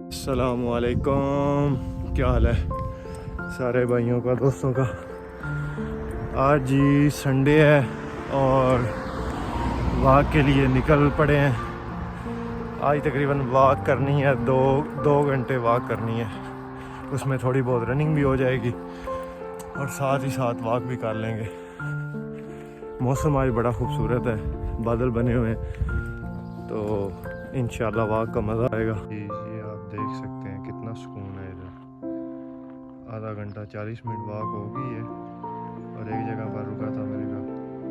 अस्सलामुअलैकुम, क्या हाल है सारे भाइयों का, दोस्तों का। आज जी संडे है और वॉक के लिए निकल पड़े हैं। आज तकरीबन वॉक करनी है, दो घंटे वॉक करनी है। उसमें थोड़ी बहुत रनिंग भी हो जाएगी और साथ ही साथ वॉक भी कर लेंगे। मौसम आज बड़ा खूबसूरत है, बादल बने हुए हैं, तो इंशाल्लाह वॉक का मज़ा आएगा। ये आप देख सकते हैं कितना सुकून है इधर। आधा घंटा 40 मिनट वॉक हो गई है और एक जगह पर रुका था। मैंने कहा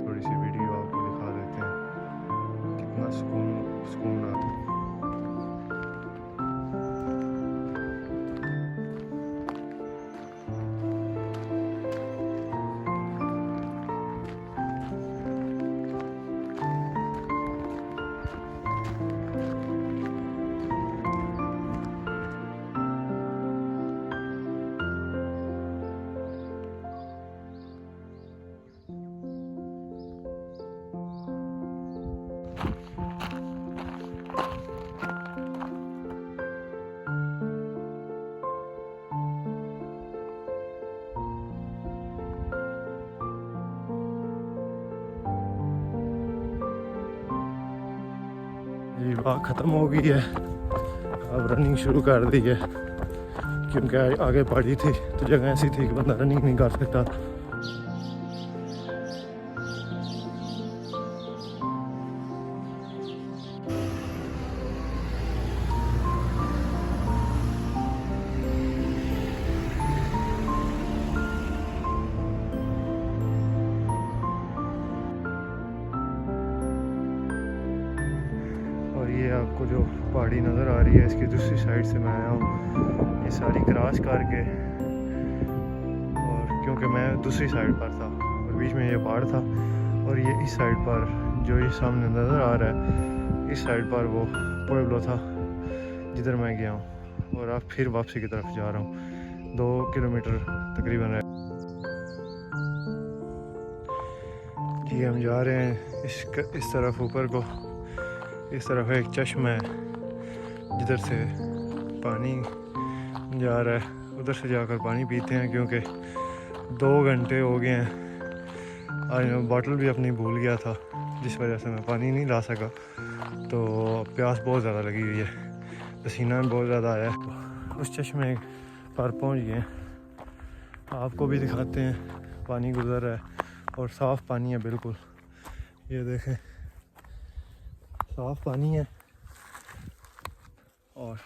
थोड़ी सी वीडियो आपको दिखा देते हैं, कितना सुकून आता है। ये वॉक ख़त्म हो गई है, अब रनिंग शुरू कर दी है, क्योंकि आगे पड़ी थी तो जगह ऐसी थी कि बंदा रनिंग नहीं कर सकता। और ये आपको जो पहाड़ी नज़र आ रही है, इसकी दूसरी साइड से मैं आया हूँ, ये सारी क्रॉस करके। और क्योंकि मैं दूसरी साइड पर था और बीच में ये पहाड़ था, और ये इस साइड पर जो ये सामने नज़र आ रहा है, इस साइड पर वो पुएब्लो था जिधर मैं गया हूँ। और अब फिर वापसी की तरफ जा रहा हूँ, 2 किलोमीटर तकरीबन है जी। हम जा रहे हैं इस तरफ ऊपर को। इस तरफ एक चश्मा है जिधर से पानी जा रहा है, उधर से जाकर पानी पीते हैं, क्योंकि 2 घंटे हो गए हैं। आज मैं बॉटल भी अपनी भूल गया था, जिस वजह से मैं पानी नहीं ला सका। तो प्यास बहुत ज़्यादा लगी हुई है, पसीना बहुत ज़्यादा आया है। उस चश्मे पर पहुंच गए, आपको भी दिखाते हैं। पानी गुजर रहा है और साफ़ पानी है बिल्कुल, ये देखें साफ़ पानी है। और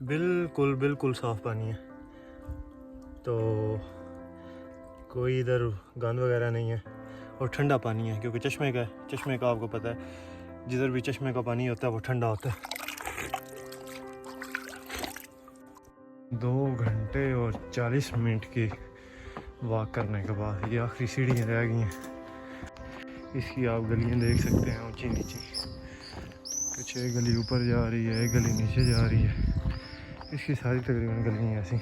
बिल्कुल साफ़ पानी है, तो कोई इधर गंद वगैरह नहीं है और ठंडा पानी है, क्योंकि चश्मे का आपको पता है, जिधर भी चश्मे का पानी होता है वो ठंडा होता है। 2 घंटे और 40 मिनट की वॉक करने के बाद ये आखिरी सीढ़ियाँ रह गई हैं। इसकी आप गलियाँ देख सकते हैं, ऊंची नीची। कुछ एक गली ऊपर जा रही है, एक गली नीचे जा रही है। इसकी सारी तकरीबन गलियाँ ऐसी